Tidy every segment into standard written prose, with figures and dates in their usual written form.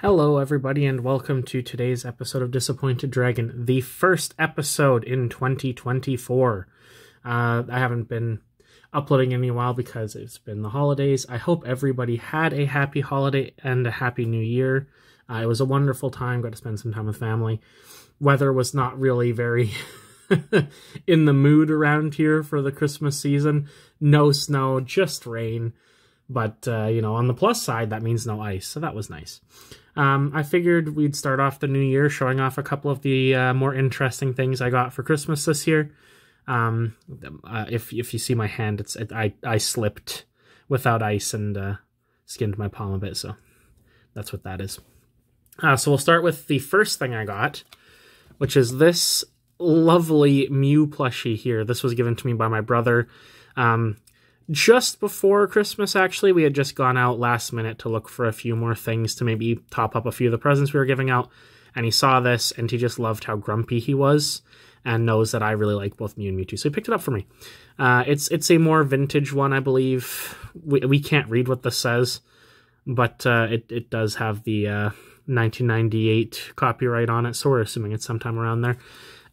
Hello, everybody, and welcome to today's episode of Disappointed Dragon, the first episode in 2024. I haven't been uploading in a while because it's been the holidays. I hope everybody had a happy holiday and a happy new year. It was a wonderful time, got to spend some time with family. Weather was not really very in the mood around here for the Christmas season. No snow, just rain. But, on the plus side, that means no ice, so that was nice. I figured we'd start off the new year showing off a couple of the more interesting things I got for Christmas this year. If you see my hand, I slipped without ice and skinned my palm a bit, so that's what that is. So we'll start with the first thing I got, which is this lovely Mew plushie here. This was given to me by my brother. Just before Christmas, actually. We had just gone out last minute to look for a few more things to maybe top up a few of the presents we were giving out. And he saw this, and he just loved how grumpy he was, and knows that I really like both Mew and Mewtwo, so he picked it up for me. It's a more vintage one, I believe. We can't read what this says, but it does have the 1998 copyright on it, so we're assuming it's sometime around there.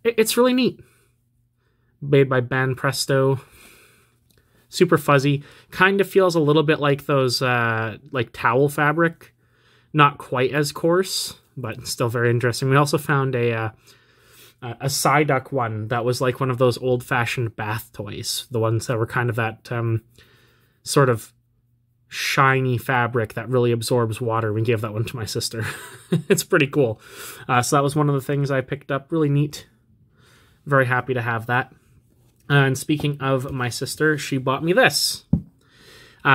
It's really neat. Made by Banpresto. Super fuzzy, kind of feels a little bit like those like towel fabric, not quite as coarse, but still very interesting. We also found a Psyduck one that was like one of those old-fashioned bath toys, the ones that were kind of that sort of shiny fabric that really absorbs water. We gave that one to my sister. It's pretty cool. So that was one of the things I picked up. Really neat. Very happy to have that. And speaking of my sister, she bought me this.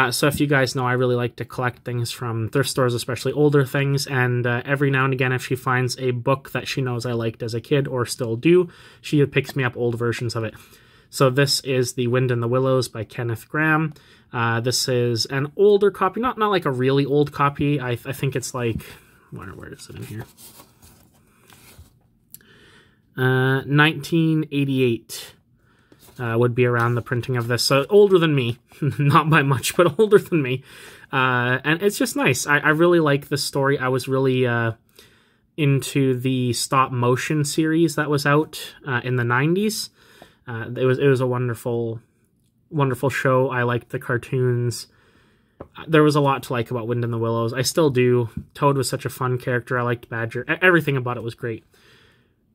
So if you guys know, I really like to collect things from thrift stores, especially older things, and every now and again, if she finds a book that she knows I liked as a kid or still do, she picks me up old versions of it. So this is The Wind in the Willows by Kenneth Grahame. This is an older copy, not like a really old copy. I think it's like, where is it in here? 1988. Would be around the printing of this. So older than me. Not by much, but older than me. And it's just nice. I really like this story. I was really into the stop motion series that was out in the 90s. It was a wonderful show. I liked the cartoons. There was a lot to like about Wind in the Willows. I still do. Toad was such a fun character. I liked Badger. Everything about it was great.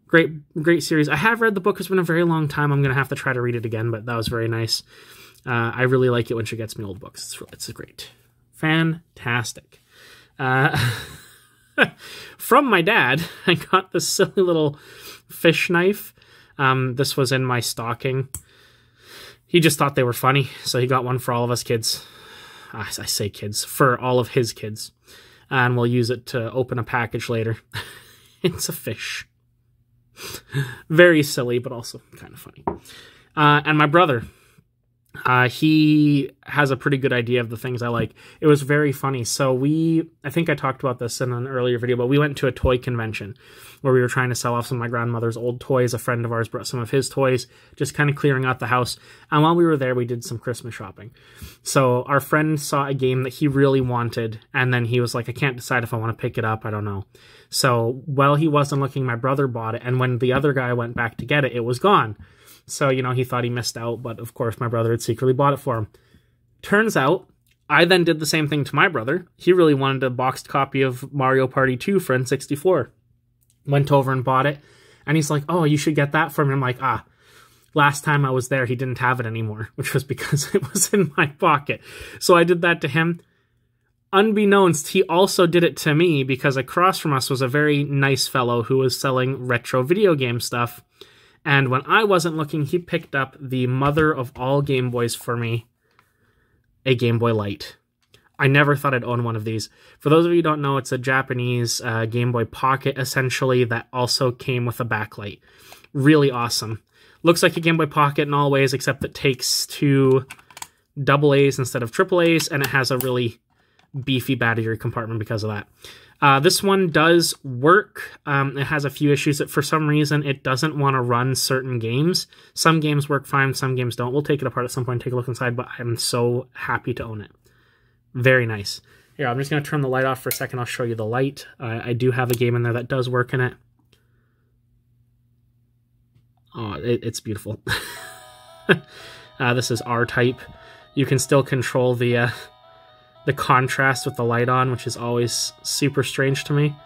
Great series. I have read the book. It's been a very long time. I'm going to have to try to read it again, but that was very nice. I really like it when she gets me old books. It's great. Fantastic. From my dad, I got this silly little fish knife. This was in my stocking. He just thought they were funny, so he got one for all of us kids. I say kids, for all of his kids. And we'll use it to open a package later. It's a fish. Very silly, but also kind of funny. And my brother, he has a pretty good idea of the things I like. It was very funny. So I think I talked about this in an earlier video, but we went to a toy convention where we were trying to sell off some of my grandmother's old toys. A friend of ours brought some of his toys, just kind of clearing out the house. And while we were there, we did some Christmas shopping. So our friend saw a game that he really wanted, and then he was like, I can't decide if I want to pick it up. I don't know. So while he wasn't looking, my brother bought it, and when the other guy went back to get it, it was gone. So, he thought he missed out, but of course my brother had secretly bought it for him. Turns out, I then did the same thing to my brother. He really wanted a boxed copy of Mario Party 2 for N64. Went over and bought it, and he's like, oh, you should get that for me. I'm like, last time I was there, he didn't have it anymore, which was because it was in my pocket. So I did that to him. Unbeknownst, he also did it to me because across from us was a very nice fellow who was selling retro video game stuff. And when I wasn't looking, he picked up the mother of all Game Boys for me, a Game Boy Light. I never thought I'd own one of these. For those of you who don't know, it's a Japanese Game Boy Pocket, essentially, that also came with a backlight. Really awesome. Looks like a Game Boy Pocket in all ways, except it takes two AA's instead of AAA's, and it has a really beefy battery compartment because of that. This one does work. It has a few issues that for some reason it doesn't want to run certain games. Some games work fine, some games don't. We'll take it apart at some point and take a look inside, but I'm so happy to own it. Very nice. Here, I'm just going to turn the light off for a second. I'll show you the light. I do have a game in there that does work in it. Oh, it's beautiful. This is R-Type. You can still control the contrast with the light on, which is always super strange to me.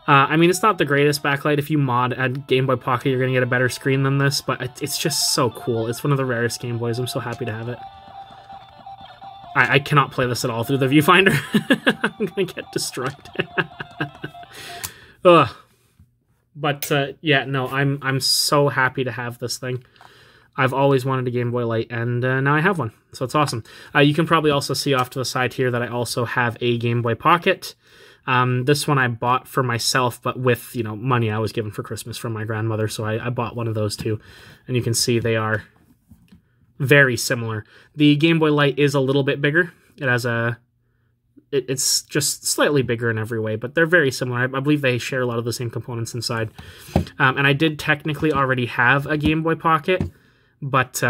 I mean, it's not the greatest backlight. If you mod a Game Boy Pocket, you're going to get a better screen than this, but it's just so cool. It's one of the rarest Game Boys. I'm so happy to have it. I cannot play this at all through the viewfinder. I'm going to get destroyed. Ugh. But, yeah, no, I'm so happy to have this thing. I've always wanted a Game Boy Light, and now I have one, so it's awesome. You can probably also see off to the side here that I also have a Game Boy Pocket. This one I bought for myself, but with, you know, money I was given for Christmas from my grandmother, so I bought one of those too. And you can see they are very similar. The Game Boy Light is a little bit bigger. It has it's just slightly bigger in every way, but they're very similar. I believe they share a lot of the same components inside. And I did technically already have a Game Boy Pocket, but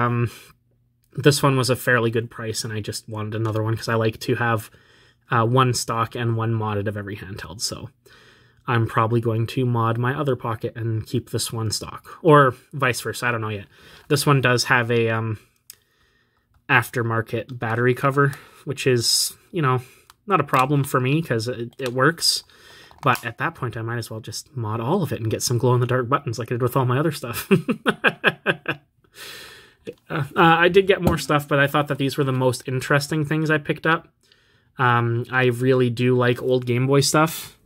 this one was a fairly good price, and I just wanted another one because I like to have one stock and one modded of every handheld. So I'm probably going to mod my other Pocket and keep this one stock, or vice versa. I don't know yet. This one does have a aftermarket battery cover, which is, you know, not a problem for me because it works. But at that point, I might as well just mod all of it and get some glow-in-the-dark buttons like I did with all my other stuff. I did get more stuff, but I thought that these were the most interesting things I picked up. I really do like old Game Boy stuff.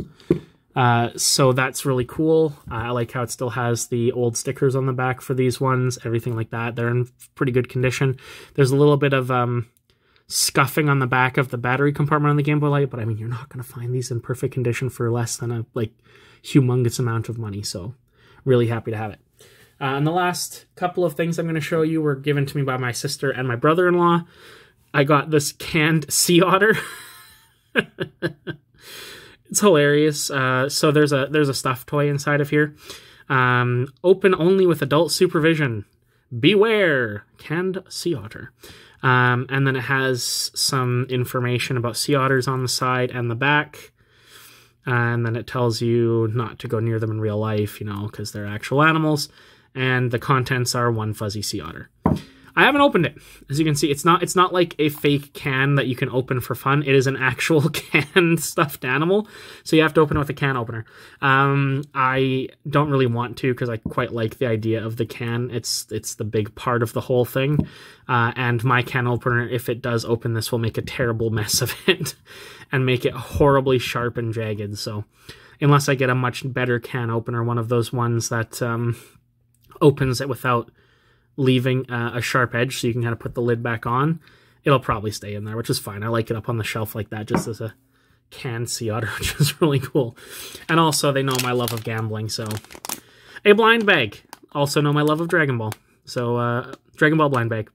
So that's really cool. I like how it still has the old stickers on the back for these ones, everything like that. They're in pretty good condition. There's a little bit of scuffing on the back of the battery compartment on the Game Boy Light, but I mean, you're not going to find these in perfect condition for less than a humongous amount of money. So really happy to have it. And the last couple of things I'm going to show you were given to me by my sister and my brother-in-law. I got this canned sea otter. It's hilarious. So there's a stuffed toy inside of here. Open only with adult supervision. Beware, canned sea otter. And then it has some information about sea otters on the side and the back. And then it tells you not to go near them in real life, you know, because they're actual animals. And the contents are one fuzzy sea otter. I haven't opened it. As you can see, it's not like a fake can that you can open for fun. It is an actual canned stuffed animal, so you have to open it with a can opener. I don't really want to because I quite like the idea of the can. It's the big part of the whole thing, and my can opener, if it does open this, will make a terrible mess of it and make it horribly sharp and jagged. So unless I get a much better can opener, one of those ones that opens it without leaving a sharp edge so you can kind of put the lid back on, it'll probably stay in there, which is fine. I like it up on the shelf like that, just as a canned sea otter, which is really cool. And also, they know my love of gambling, so... A blind bag. Also know my love of Dragon Ball. So, Dragon Ball blind bag.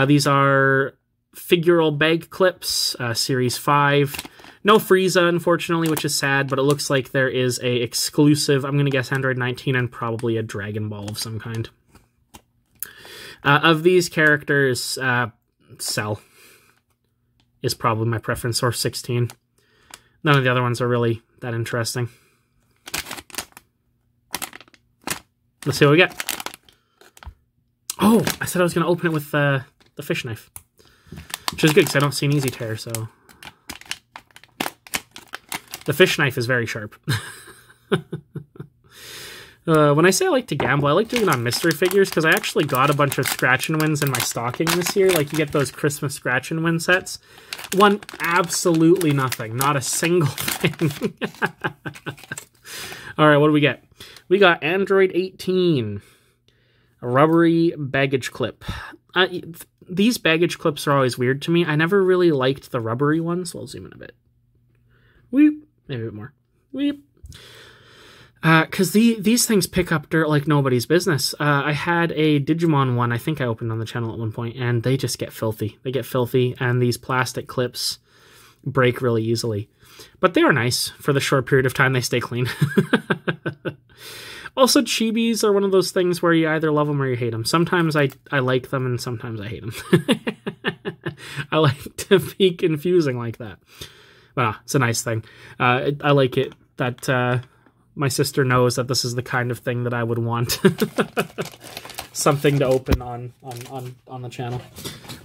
These are figural bag clips, Series 5. No Frieza, unfortunately, which is sad, but it looks like there is a exclusive, I'm going to guess Android 19, and probably a Dragon Ball of some kind. Of these characters, Cell is probably my preference, or 16. None of the other ones are really that interesting. Let's see what we get. Oh, I said I was going to open it with the fish knife, which is good because I don't see an easy tear, so... The fish knife is very sharp. When I say I like to gamble, I like doing it on mystery figures because I actually got a bunch of scratch and wins in my stocking this year. Like, you get those Christmas scratch and win sets. Won absolutely nothing. Not a single thing. All right, what do we get? We got Android 18. A rubbery baggage clip. These baggage clips are always weird to me. I never really liked the rubbery ones. So I'll zoom in a bit. Weep. Maybe a bit more. Weep. Because these things pick up dirt like nobody's business. I had a Digimon one I think I opened on the channel at one point, and they just get filthy. They get filthy, and these plastic clips break really easily. But they are nice. For the short period of time they stay clean. Also, chibis are one of those things where you either love them or you hate them. Sometimes I like them, and sometimes I hate them. I like to be confusing like that. But it's a nice thing. I like it that my sister knows that this is the kind of thing that I would want. Something to open on the channel.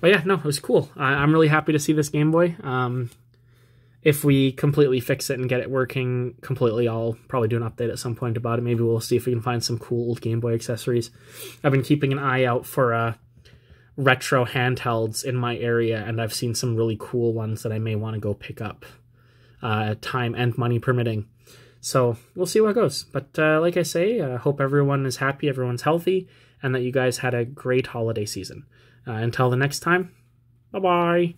But yeah, no, it was cool. I'm really happy to see this Game Boy. If we completely fix it and get it working completely, I'll probably do an update at some point about it. Maybe we'll see if we can find some cool old Game Boy accessories. I've been keeping an eye out for retro handhelds in my area, and I've seen some really cool ones that I may want to go pick up, time and money permitting. So we'll see what goes. But like I say, I hope everyone is happy, everyone's healthy, and that you guys had a great holiday season. Until the next time, bye-bye.